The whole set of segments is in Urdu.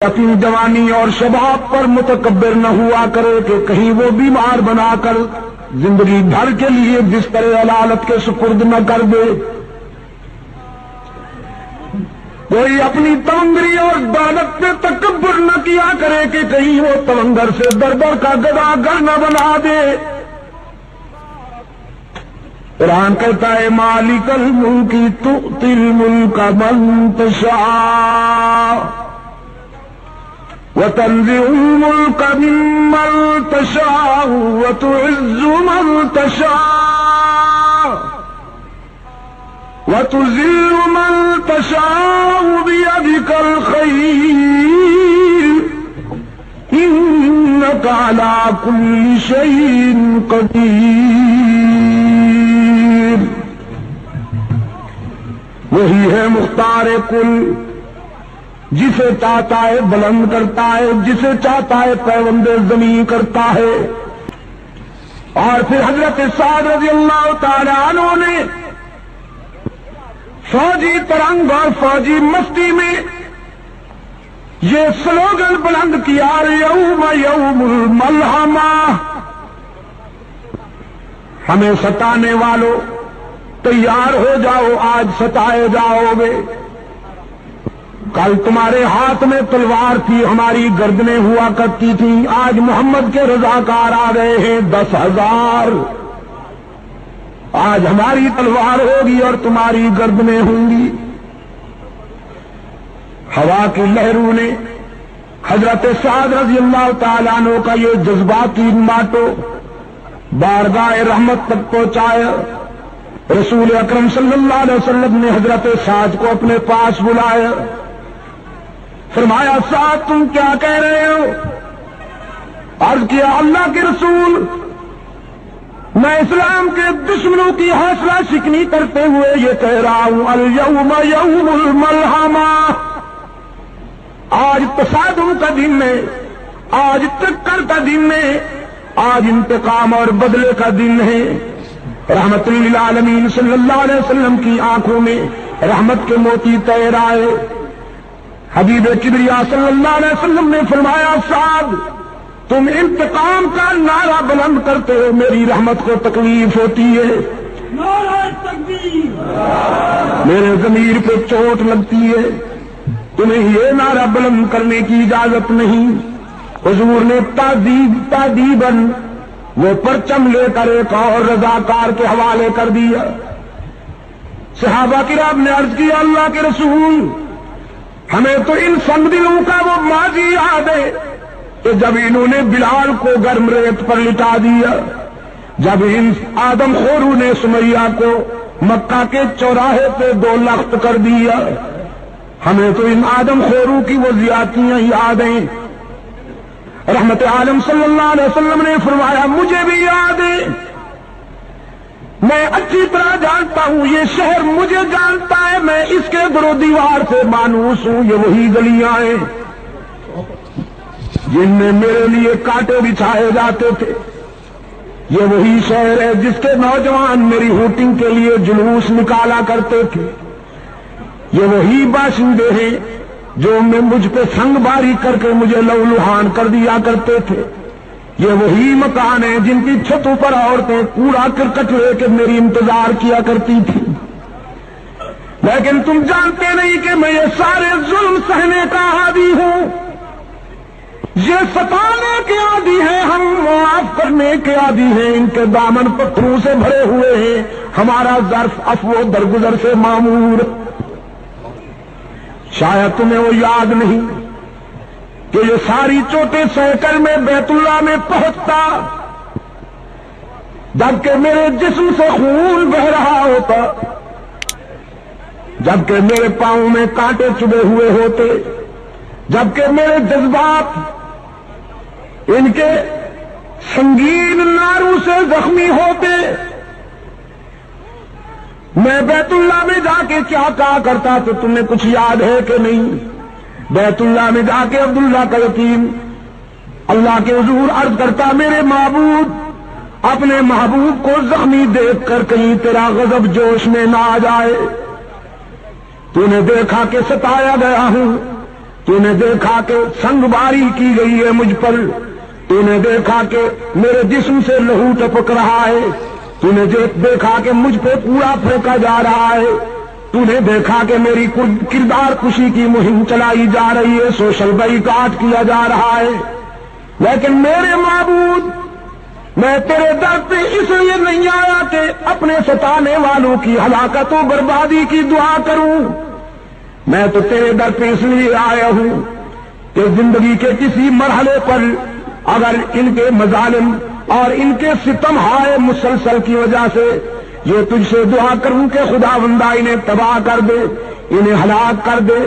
اپنی جوانی اور شباب پر متکبر نہ ہوا کرے کہ کہیں وہ بیمار بنا کر زندگی بھر کے لیے بستر علالت کے سپرد نہ کر دے۔ کوئی اپنی تونگری اور دولت پہ تکبر نہ کیا کرے کہ کہیں وہ تونگر سے در کا گدا گر نہ بنا دے۔ قرآن کہتا ہے مالک الملک تؤتی الملک من تشاء وتنزع الملك ممن تشاء وتعز من تشاء وتذل من تشاء بيدك الخير إنك على كل شيء قدير۔ وہی ہے مختار کل، جسے چاہتا ہے بلند کرتا ہے، جسے چاہتا ہے پیوند زمین کرتا ہے۔ اور پھر حضرت سعد رضی اللہ تعالی عنہ نے فوجی ترنگ اور فوجی مستی میں یہ سلوگن بلند کیا یوم یوم الملحمہ، ہمیں ستانے والوں تیار ہو جاؤ، آج ستائے جاؤ گے۔ کل تمہارے ہاتھ میں تلوار تھی، ہماری گردنیں ہوا کرتی تھیں، آج محمد کے رضاکار آ گئے ہیں 10,000۔ آج ہماری تلوار ہوگی اور تمہاری گردنیں ہوں گی۔ ہوا کی لہروں نے حضرت سعد رضی اللہ تعالیٰ عنہ کا یہ جذباتی ماٹو بارگاہ رحمت تک پہنچایا۔ رسول اکرم صلی اللہ علیہ وسلم نے حضرت سعد کو اپنے پاس بلایا، فرمایا سعد تم کیا کہہ رہے ہو؟ عرض کیا اللہ کے رسول، میں اسلام کے دشمنوں کی حوصلہ شکنی کرتے ہوئے یہ کہہ رہا ہوں الیوم یوم الملحمہ، آج تصادم کا دن ہے، آج ٹکر کا دن ہے، آج انتقام اور بدلے کا دن ہے۔ رحمت للعالمین صلی اللہ علیہ وسلم کی آنکھوں میں رحمت کے موتی تیر آئے۔ حبیب کبریا صلی اللہ علیہ وسلم نے فرمایا سعد تم انتقام کا نعرہ بلند کرتے ہو، میری رحمت کو تکلیف ہوتی ہے، نعرہ تکبیر، میرے ضمیر پہ چوٹ لگتی ہے، تمہیں یہ نعرہ بلند کرنے کی اجازت نہیں۔ حضور نے تعذیباً وہ پرچم لے کر ایک اور رضاکار کے حوالے کر دیا۔ صحابہ کرام نے عرض کیا اللہ کے رسول، ہمیں تو ان سنگ دلوں کا وہ ماضی یاد ہے کہ جب انہوں نے بلال کو گرم ریت پر لٹا دیا، جب ان آدم خورو نے سمیہ کو مکہ کے چوراہے پہ 2 لخت کر دیا، ہمیں تو ان آدم خورو کی وہ زیادتیاں یاد ہیں۔ رحمت عالم صلی اللہ علیہ وسلم نے فرمایا مجھے بھی یاد ہے، میں اچھی طرح جانتا ہوں، یہ شہر مجھے جانتا ہے، میں اس کے در و دیوار سے مانوس ہوں، یہ وہی گلیاں ہیں جن میں میرے لیے کانٹے بچھائے جاتے تھے، یہ وہی شہر ہے جس کے نوجوان میری ہوٹنگ کے لیے جلوس نکالا کرتے تھے، یہ وہی باشندے ہیں جو میں مجھ پہ سنگ باری کر کے مجھے لہولہان کر دیا کرتے تھے، یہ وہی مکان ہیں جن کی چھتوں پر عورتیں کوڑا کرکٹ لے کے میری انتظار کیا کرتی تھی۔ لیکن تم جانتے نہیں کہ میں یہ سارے ظلم سہنے کا عادی ہوں، یہ ستانے کے عادی ہیں، ہم معاف کرنے کے عادی ہیں، ان کے دامن پتھروں سے بھرے ہوئے ہیں، ہمارا ظرف عفو و درگزر سے معمور۔ شاید تمہیں وہ یاد نہیں کہ یہ ساری چوٹیں سہ کر میں بیت اللہ میں پہنچتا، جبکہ میرے جسم سے خون بہ رہا ہوتا، جبکہ میرے پاؤں میں کانٹے چبھے ہوئے ہوتے، جبکہ میرے جذبات ان کے سنگین ناروں سے زخمی ہوتے، میں بیت اللہ میں جا کے کیا کہا کرتا تو تمہیں کچھ یاد ہے کہ نہیں؟ بیت اللہ میں جا کے عبداللہ کا یتیم اللہ کے حضور عرض کرتا میرے معبود، اپنے محبوب کو زخمی دیکھ کر کہیں تیرا غضب جوش میں نہ آ جائے، تو نے دیکھا کہ ستایا گیا ہوں، تو نے دیکھا کہ سنگ باری کی گئی ہے مجھ پر، تو نے دیکھا کہ میرے جسم سے لہو ٹپک رہا ہے، تو نے دیکھا کہ مجھ پہ کوڑا پھینکا جا رہا ہے، تو نے دیکھا کہ میری کردار کشی کی مہم چلائی جا رہی ہے، سوشل بائیکاٹ کیا جا رہا ہے، لیکن میرے معبود میں تیرے در پہ اس لیے نہیں آیا کہ اپنے ستانے والوں کی ہلاکت و بربادی کی دعا کروں، میں تو تیرے در پہ اس لیے آیا ہوں کہ زندگی کے کسی مرحلے پر اگر ان کے مظالم اور ان کے ستم ہائے مسلسل کی وجہ سے یہ تجھ سے دعا کروں کہ خدا بندہ انہیں تباہ کر دے، انہیں ہلاک کر دے،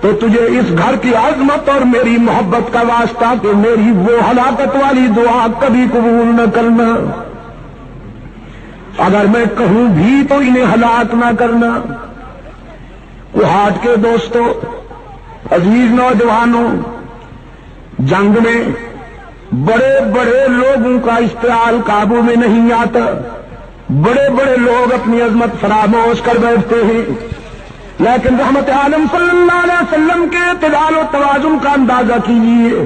تو تجھے اس گھر کی عظمت اور میری محبت کا واسطہ کہ میری وہ ہلاکت والی دعا کبھی قبول نہ کرنا، اگر میں کہوں بھی تو انہیں ہلاک نہ کرنا۔ کوہاٹ کے دوستوں، عزیز نوجوانوں، جنگ میں بڑے بڑے لوگوں کا اشتعال قابو میں نہیں آتا، بڑے بڑے لوگ اپنی عظمت فراموش کر بیٹھتے ہیں، لیکن رحمت عالم صلی اللہ علیہ وسلم کے اعتدال و توازن کا اندازہ کیجیے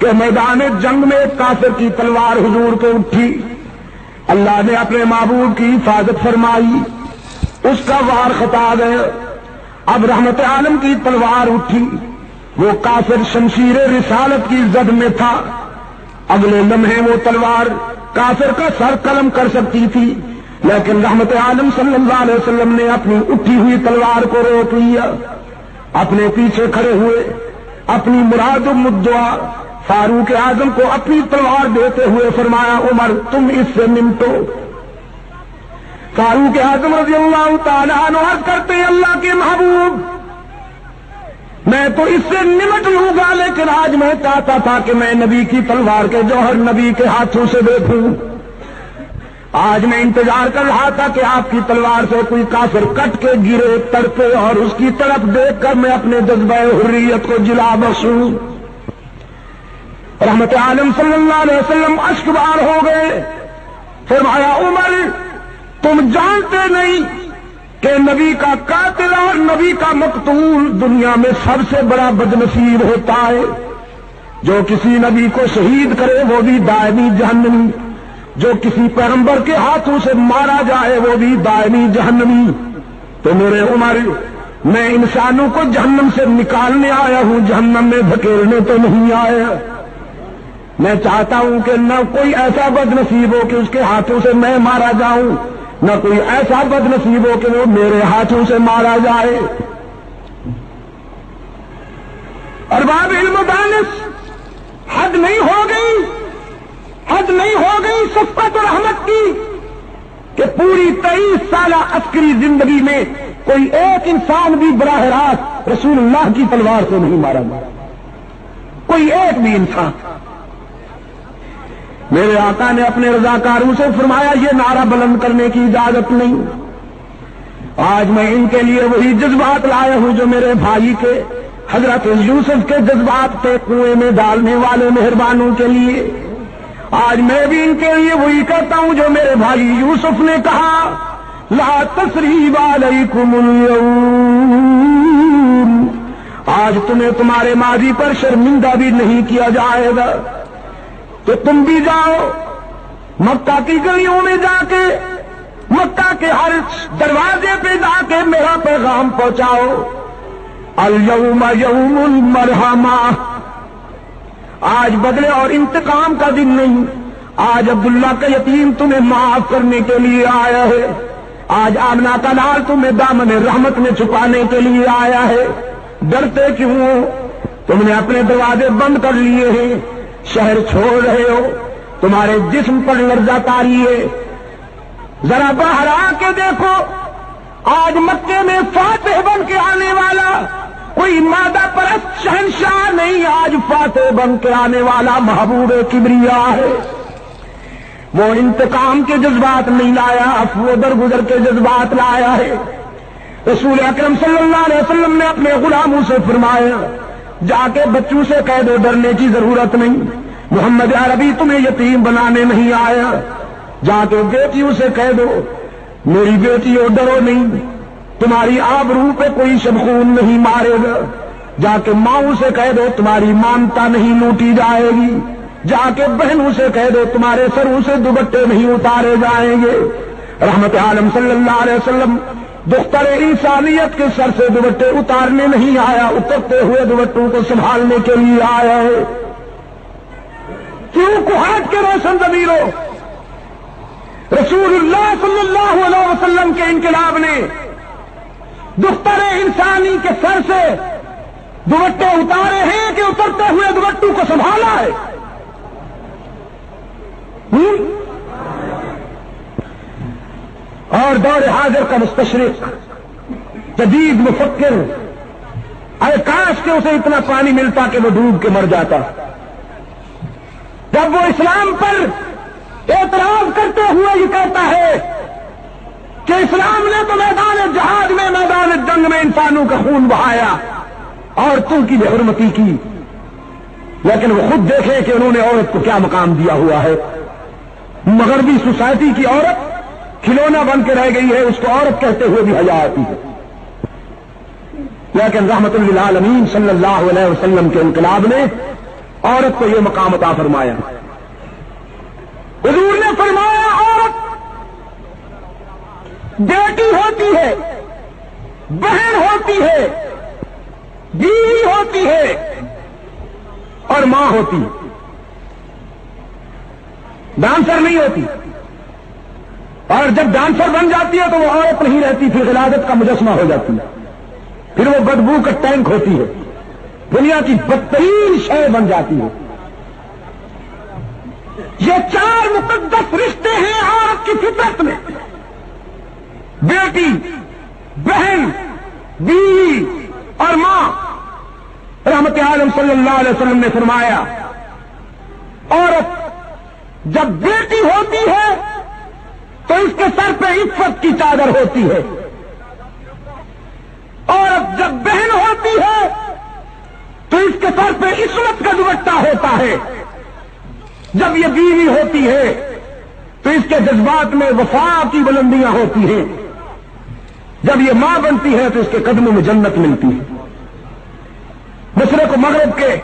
کہ میدان جنگ میں ایک کافر کی تلوار حضور پہ اٹھی، اللہ نے اپنے معبود کی حفاظت فرمائی، اس کا وار خطا گیا، اب رحمت عالم کی تلوار اٹھی، وہ کافر شمشیر رسالت کی زد میں تھا، اگلے لمحے وہ تلوار کافر کا سر قلم کر سکتی تھی، لیکن رحمت عالم صلی اللہ علیہ وسلم نے اپنی اٹھی ہوئی تلوار کو روک لیا، اپنے پیچھے کھڑے ہوئے اپنی مراد و مدعا فاروق اعظم کو اپنی تلوار دیتے ہوئے فرمایا، عمر تم اس سے نمٹو۔ فاروق اعظم رضی اللہ تعالیٰ عنہ عرض کرتے ہیں، اللہ کے محبوب میں تو اس سے نمٹ لوں گا، لیکن آج میں چاہتا تھا کہ میں نبی کی تلوار کے جوہر نبی کے ہاتھوں سے دیکھوں، آج میں انتظار کر رہا تھا کہ آپ کی تلوار سے کوئی کافر کٹ کے گرے تڑپے اور اس کی طرف دیکھ کر میں اپنے جذبہ حریت کو جلا بخشوں۔ رحمت عالم صلی اللہ علیہ وسلم اشک بار ہو گئے، فرمایا، عمر تم جانتے نہیں کہ نبی کا قاتل اور نبی کا مقتول دنیا میں سب سے بڑا بدنصیب ہوتا ہے، جو کسی نبی کو شہید کرے وہ بھی دائمی جہنمی، جو کسی پیغمبر کے ہاتھوں سے مارا جائے وہ بھی دائمی جہنمی۔ تو میرے عمر میں انسانوں کو جہنم سے نکالنے آیا ہوں، جہنم میں دھکیلنے تو نہیں آیا۔ میں چاہتا ہوں کہ نہ کوئی ایسا بدنصیب ہو کہ اس کے ہاتھوں سے میں مارا جاؤں، نہ کوئی ایسا بدنصیب ہو کہ وہ میرے ہاتھوں سے مارا جائے۔ ارباب علم و دانش، حد نہیں ہو گئی، حد نہیں ہو گئی شفقت و رحمت کی کہ پوری 23 سالہ عسکری زندگی میں کوئی ایک انسان بھی براہ راست رسول اللہ کی تلوار سے نہیں مارا گیا، کوئی ایک بھی انسان۔ میرے آقا نے اپنے رضاکاروں سے فرمایا، یہ نعرہ بلند کرنے کی اجازت نہیں۔ آج میں ان کے لیے وہی جذبات لایا ہوں جو میرے بھائی کے حضرت یوسف کے جذبات تھے کنویں میں ڈالنے والے مہربانوں کے لیے۔ آج میں بھی ان کے لیے وہی کہتا ہوں جو میرے بھائی یوسف نے کہا، لا تثریب علیکم اليوم، آج تمہیں تمہارے ماضی پر شرمندہ بھی نہیں کیا جائے گا، تو تم بھی جاؤ مکہ کی گلیوں میں جا کے، مکہ کے ہر دروازے پہ جا کے میرا پیغام پہنچاؤ، الیوم یوم المرحمہ، آج بدلے اور انتقام کا دن نہیں، آج عبداللہ کا یتیم تمہیں معاف کرنے کے لیے آیا ہے، آج آمنہ کا لال تمہیں دامن رحمت میں چھپانے کے لیے آیا ہے۔ ڈرتے کیوں ہو؟ تم نے اپنے دروازے بند کر لیے ہیں، شہر چھوڑ رہے ہو، تمہارے جسم پر لرزہ طاری ہے، ذرا باہر آ کے دیکھو، آج مکے میں فاتح بن کے آنے والا کوئی مادہ پرست شہنشاہ نہیں، آج فاتح بن کے آنے والا محبوب کبریا ہے۔ وہ انتقام کے جذبات نہیں لایا، عفو درگزر کے جذبات لایا ہے۔ رسول اکرم صلی اللہ علیہ وسلم نے اپنے غلاموں سے فرمایا، جا کے بچوں سے کہہ دو ڈرنے کی ضرورت نہیں، محمد عربی تمہیں یتیم بنانے نہیں آیا، جا کے بیٹیوں سے کہہ دو میری بیٹیوں ڈرو نہیں، تمہاری آبرو پہ کوئی شبخون نہیں مارے گا، جا کے ماؤں سے کہہ دو تمہاری مانتا نہیں لوٹی جائے گی، جا کے بہنوں سے کہہ دو تمہارے سروں سے دوپٹے نہیں اتارے جائیں گے۔ رحمت عالم صلی اللہ علیہ وسلم دختر انسانیت کے سر سے دوپٹے اتارنے نہیں آیا، اترتے ہوئے دوپٹوں کو سنبھالنے کے لیے آیا ہے۔ کیوں کوہاٹ کے روشن ضمیروں، رسول اللہ صلی اللہ علیہ وسلم کے انقلاب نے دختر انسانی کے سر سے دوپٹے اتارے ہیں کہ اترتے ہوئے دوپٹوں کو سنبھالا ہے؟ اور دور حاضر کا مستشرق جدید مفکر، ارے کاش کہ اسے اتنا پانی ملتا کہ وہ ڈوب کے مر جاتا۔ جب وہ اسلام پر اعتراض کرتے ہوئے یہ کہتا ہے کہ اسلام نے تو میدان جہاد میں، میدان جنگ میں انسانوں کا خون بہایا اور تم کی بے حرمتی کی، لیکن وہ خود دیکھے کہ انہوں نے عورت کو کیا مقام دیا ہوا ہے۔ مغربی سوسائٹی کی عورت کھلونا بن کے رہ گئی ہے، اس کو عورت کہتے ہوئے بھی حیا آتی ہے، لیکن رحمت للعالمین صلی اللہ علیہ وسلم کے انقلاب نے عورت کو یہ مقام عطا فرمایا۔ حضور نے فرمایا عورت بیٹی ہوتی ہے، بہن ہوتی ہے، بیوی ہوتی ہے اور ماں ہوتی ہے، ڈانسر نہیں ہوتی۔ اور جب ڈانسر بن جاتی ہے تو وہ عورت نہیں رہتی، پھر غلاظت کا مجسمہ ہو جاتی ہے، پھر وہ بدبو کا ٹینک ہوتی ہے، دنیا کی بدترین شے بن جاتی ہے۔ یہ چار مقدس رشتے ہیں عورت کی فطرت میں، بیٹی، بہن، بیوی اور ماں۔ رحمت عالم صلی اللہ علیہ وسلم نے فرمایا عورت جب بیٹی ہوتی ہے تو اس کے سر پہ عفت کی چادر ہوتی ہے، عورت جب بہن ہوتی ہے تو اس کے سر پہ عصمت کا دوپٹہ ہوتا ہے، جب یہ بیوی ہوتی ہے تو اس کے جذبات میں وفا کی بلندیاں ہوتی ہیں، جب یہ ماں بنتی ہے تو اس کے قدموں میں جنت ملتی ہے۔ مشرق و مغرب کے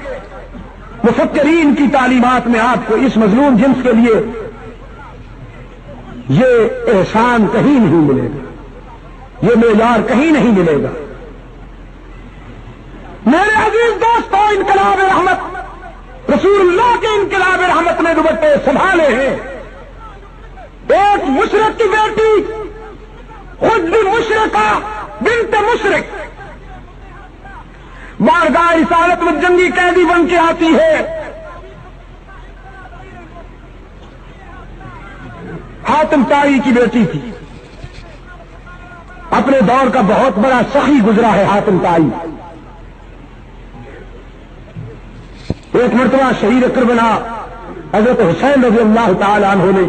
مفکرین کی تعلیمات میں آپ کو اس مظلوم جنس کے لیے یہ احسان کہیں نہیں ملے گا، یہ معیار کہیں نہیں ملے گا۔ میرے عزیز دوستوں، انقلاب رحمت، رسول اللہ کے انقلاب رحمت نے دوپٹے سنبھالے ہیں۔ ایک مشرق کی بیٹی، خود بھی مشرقہ، بنت مشرق، بارگاہ رسالت میں جنگی قیدی بن کے آتی ہے۔ حاتم طائی کی بیٹی تھی، اپنے دور کا بہت بڑا سخی گزرا ہے حاتم طائی۔ ایک مرتبہ شہید کربلا حضرت حسین رضی اللہ تعالی عنہ نے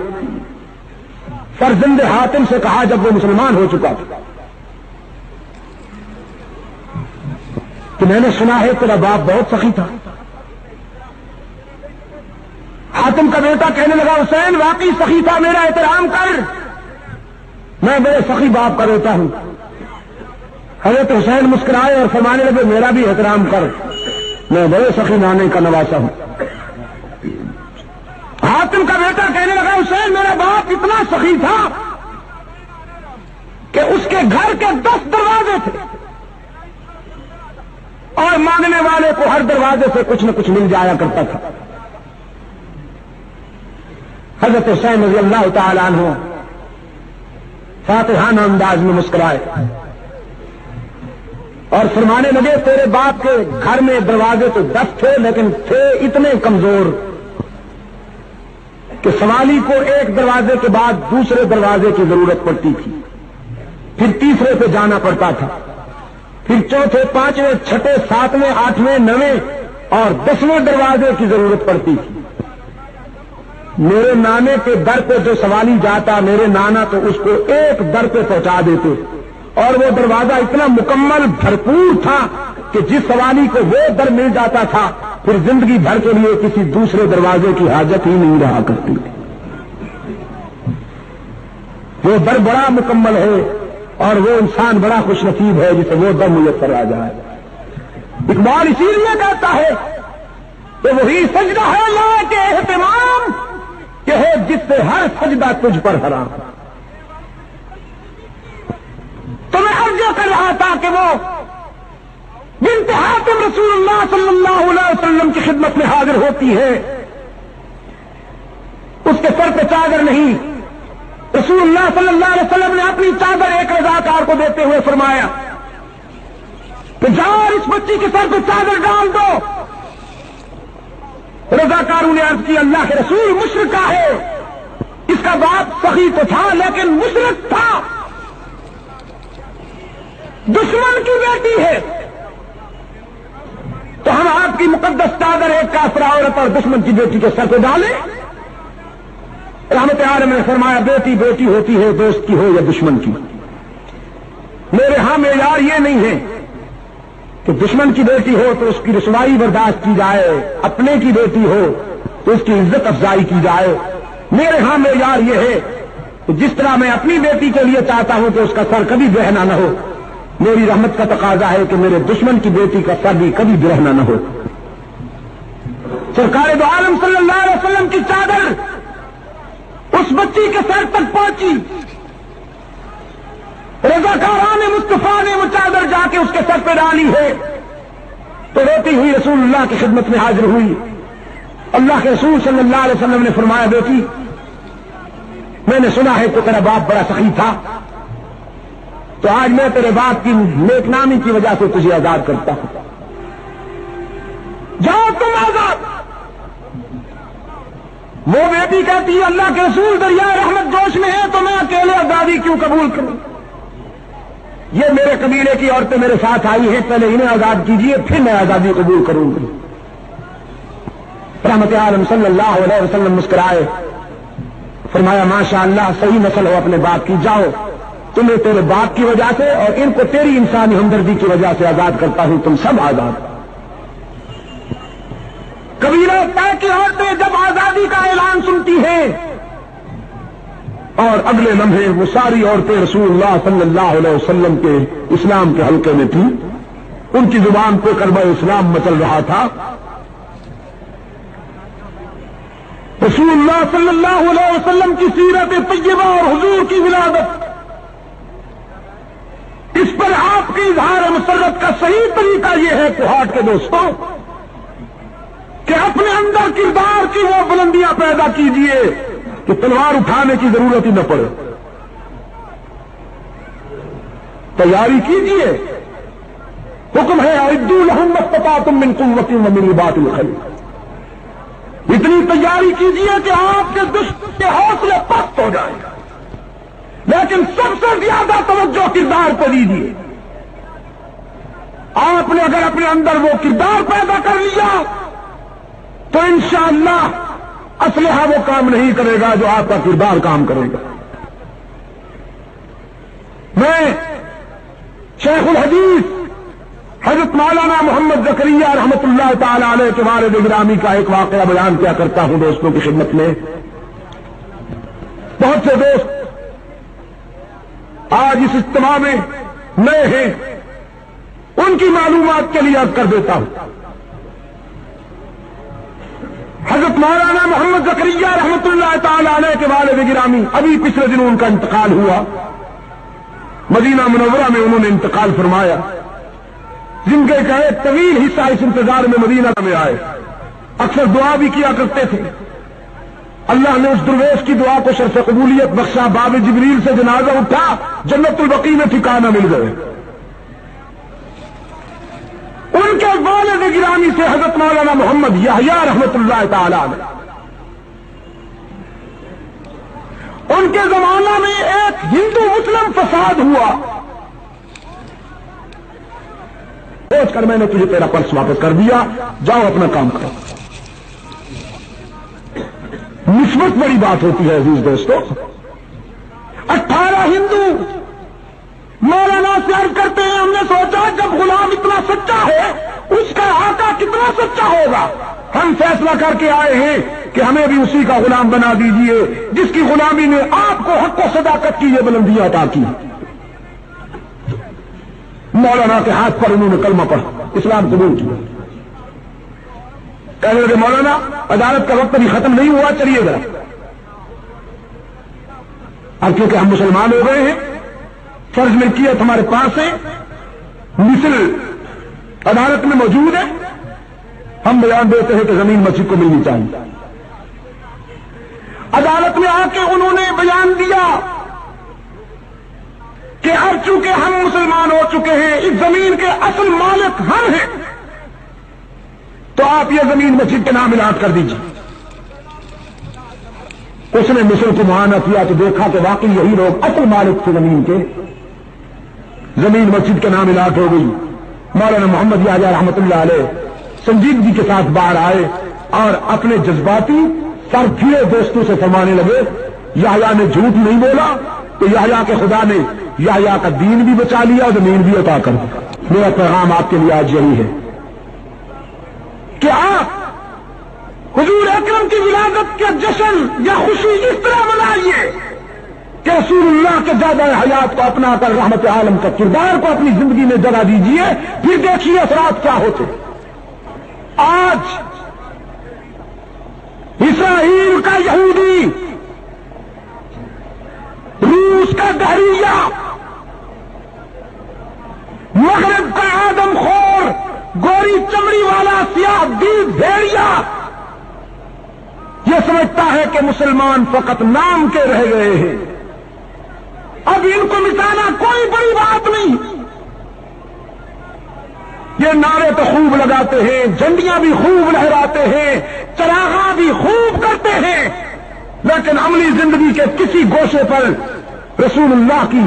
فرزند حاتم سے کہا جب وہ مسلمان ہو چکا تھا کہ میں نے سنا ہے تیرا باپ بہت سخی تھا۔ حاتم کا بیٹا کہنے لگا حسین واقعی سخی تھا، میرا احترام کر، میں بڑے سخی باپ کا بیٹا ہوں۔ حضرت حسین مسکرائے اور فرمانے لگے میرا بھی احترام کر، میں بڑے سخی نانے کا نواسا ہوں۔ حاتم کا بیٹا کہنے لگا حسین میرا باپ اتنا سخی تھا کہ اس کے گھر کے 10 دروازے تھے اور مانگنے والے کو ہر دروازے سے کچھ نہ کچھ مل جایا کرتا تھا۔ حضرت حسین رضی اللہ تعالی عنہ فاتحانہ انداز میں مسکرائے اور فرمانے لگے تیرے باپ کے گھر میں دروازے تو 10 تھے لیکن تھے اتنے کمزور کہ سوالی کو ایک دروازے کے بعد دوسرے دروازے کی ضرورت پڑتی تھی، پھر تیسرے پہ جانا پڑتا تھا، پھر چوتھے، پانچویں، چھٹے، ساتویں، آٹھویں، نویں اور 10ویں دروازے کی ضرورت پڑتی تھی۔ میرے نانے کے در پہ جو سوالی جاتا میرے نانا تو اس کو ایک در پہ پہنچا دیتے اور وہ دروازہ اتنا مکمل بھرپور تھا کہ جس سوالی کو وہ در مل جاتا تھا پھر زندگی بھر کے لیے کسی دوسرے دروازے کی حاجت ہی نہیں رہا کرتی۔ وہ در بڑا مکمل ہے اور وہ انسان بڑا خوش نصیب ہے جسے وہ در میسر آ جائے۔ اقبال اسی لیے کہتا ہے کہ وہی سجدہ ہے لا کے اہتمام کہ ہے جس سے ہر سجدہ تجھ پر حرام. تو میں عرض کر رہا تھا کہ وہ بنت حاتم رسول اللہ صلی اللہ علیہ وسلم کی خدمت میں حاضر ہوتی ہے. اس کے سر پہ چادر نہیں. رسول اللہ صلی اللہ علیہ وسلم نے اپنی چادر ایک رضاکار کو دیتے ہوئے فرمایا کہ جاؤ اس بچی کے سر پہ چادر ڈال دو. رضاکاروں نے عرض کی اللہ کے رسول مشرکہ ہے. اس کا باپ سخی تو تھا لیکن مشرک تھا, دشمن کی بیٹی ہے, تو ہم آپ کی مقدس چادر ایک کافرہ عورت اور دشمن کی بیٹی کے سر پہ ڈالیں. رحمت عالم نے فرمایا بیٹی بیٹی ہوتی ہے, دوست کی ہو یا دشمن کی. میرے ہاں معیار یہ نہیں ہے کہ دشمن کی بیٹی ہو تو اس کی رسوائی برداشت کی جائے, اپنے کی بیٹی ہو تو اس کی عزت افزائی کی جائے. میرے ہاں معیار یہ ہے کہ جس طرح میں اپنی بیٹی کے لیے چاہتا ہوں کہ اس کا سر کبھی برہنہ نہ ہو, میری رحمت کا تقاضا ہے کہ میرے دشمن کی بیٹی کا سر بھی کبھی برہنہ نہ ہو. سرکار دو عالم صلی اللہ علیہ وسلم کی چادر اس بچی کے سر تک پہنچی. رضاکاران مصطفیٰ نے وہ چادر جا کے اس کے سر پہ ڈالی ہے تو روتی ہوئی رسول اللہ کی خدمت میں حاضر ہوئی. اللہ کے رسول صلی اللہ علیہ وسلم نے فرمایا بیٹی میں نے سنا ہے کہ تیرا باپ بڑا سخی تھا, تو آج میں تیرے باپ کی نیک نامی کی وجہ سے تجھے آزاد کرتا ہوں. جاؤ تم آزاد. وہ بیٹی کہتی ہے اللہ کے رسول دریائے رحمت جوش میں ہے تو میں اکیلے آزادی کیوں قبول کروں؟ یہ میرے قبیلے کی عورتیں میرے ساتھ آئی ہیں, پہلے انہیں آزاد کیجیے پھر میں آزادی قبول کروں گی. رحمت عالم صلی اللہ علیہ وسلم مسکرائے, فرمایا ماشاء اللہ صحیح نسل ہو اپنے باپ کی, جاؤ تمہیں تیرے باپ کی وجہ سے اور ان کو تیری انسانی ہمدردی کی وجہ سے آزاد کرتا ہوں, تم سب آزاد. قبیلہ طے کی عورتیں جب آزادی کا اعلان سنتی ہیں اور اگلے لمحے وہ ساری عورتیں رسول اللہ صلی اللہ علیہ وسلم کے اسلام کے حلقے میں تھیں, ان کی زبان پہ کلمہ اسلام مچل رہا تھا. رسول اللہ صلی اللہ علیہ وسلم کی سیرت طیبہ اور حضور کی ولادت, اس پر آپ کی اظہار مسرت کا صحیح طریقہ یہ ہے کوہاٹ کے دوستوں کہ اپنے اندر کردار کی وہ بلندیاں پیدا کیجیے کہ تلوار اٹھانے کی ضرورت ہی نہ پڑے. تیاری کیجیے, حکم ہے اعدوا لهم ما استطعتم من قوة ومن رباط الخيل. اتنی تیاری کیجیے کہ آپ کے دشمن کے حوصلے پست ہو جائیں, لیکن سب سے زیادہ توجہ کردار پہ دیجیے. آپ نے اگر اپنے اندر وہ کردار پیدا کر لیا تو انشاءاللہ اسلحہ وہ کام نہیں کرے گا جو آپ کا کردار کام کرے گا. میں شیخ الحدیث حضرت مولانا محمد زکریا رحمت اللہ تعالی علیہ کے والد گرامی کا ایک واقعہ بیان کیا کرتا ہوں دوستوں کی خدمت میں. بہت سے دوست آج اس اجتماع میں نئے ہیں, ان کی معلومات کے لیے عرض کر دیتا ہوں. حضرت مولانا محمد زکریا رحمت اللہ تعالی علیہ کے والد گرامی ابھی پچھلے دنوں ان کا انتقال ہوا. مدینہ منورہ میں انہوں نے انتقال فرمایا. زندگی کا ایک طویل حصہ اس انتظار میں مدینہ میں آئے, اکثر دعا بھی کیا کرتے تھے. اللہ نے اس درویش کی دعا کو شرف قبولیت بخشا. باب جبریل سے جنازہ اٹھا, جنت البقیع میں ٹھکانہ مل گئے. ان کے والد گرامی سے حضرت مولانا محمد یحییٰ رحمت اللہ تعالی علیہ, ان کے زمانہ میں ایک ہندو مسلم فساد ہوا. سوچ کر میں نے تجھے تیرا پرس واپس کر دیا, جاؤ اپنا کام کرو. نسبت بڑی بات ہوتی ہے عزیز دوستو. 18 ہندو مولانا سے عرض کرتے ہیں ہم نے سوچا جب غلام اتنا سچا ہے اس کا آقا کتنا سچا ہوگا, ہم فیصلہ کر کے آئے ہیں کہ ہمیں بھی اسی کا غلام بنا دیجئے جس کی غلامی نے آپ کو حق و صداقت کی یہ بلندیاں عطا کی. مولانا کے ہاتھ پر انہوں نے کلمہ پڑھا. اسلام قبول کیا. کہنے لگے مولانا عدالت کا وقت ابھی ختم نہیں ہوا, چلیے ذرا. اب کیونکہ ہم مسلمان ہو گئے ہیں, فرض ملکیت ہمارے پاس ہے, مثل عدالت میں موجود ہے, ہم بیان دیتے ہیں کہ زمین مسجد کو ملنی چاہیے. عدالت میں آ کے انہوں نے بیان دیا کہ اب چونکہ ہم مسلمان ہو چکے ہیں, اس زمین کے اصل مالک ہم ہیں, تو آپ یہ زمین مسجد کے نام اعلان کر دیجیے. اس نے مصر کو معائنہ کیا تو دیکھا کہ واقعی یہی لوگ اصل مالک تھے زمین کے. زمین مسجد کے نام اعلان ہو گئی. مولانا محمد یحییٰ رحمۃ اللہ علیہ سنجیدگی کے ساتھ باہر آئے اور اپنے جذباتی سر پھرے دوستوں سے فرمانے لگے, یحییٰ نے جھوٹ نہیں بولا تو یحییٰ کے خدا نے یحییٰ کا دین بھی بچا لیا اور زمین بھی عطا کر دیا. میرا پیغام آپ کے لیے آج یہی ہے کہ آپ حضور اکرم کی ولادت کا جشن یا خوشی اس طرح منائیے کہ رسول اللہ کے زیادہ حیات کو اپنا کر رحمت عالم کا کردار کو اپنی زندگی میں جگہ دیجیے, پھر دیکھیے اثرات کیا ہوتے. آج اسرائیل کا یہودی, روس کا دہریہ, مغرب کا آدم خور, گوری چمڑی والا سیاہ دید بھیڑیا یہ سمجھتا ہے کہ مسلمان فقط نام کے رہ گئے ہیں. اب ان کو مٹانا کوئی بڑی بات نہیں. یہ نعرے تو خوب لگاتے ہیں, جھنڈیاں بھی خوب لہراتے ہیں, چراغاں بھی خوب کرتے ہیں, لیکن عملی زندگی کے کسی گوشے پر رسول اللہ کی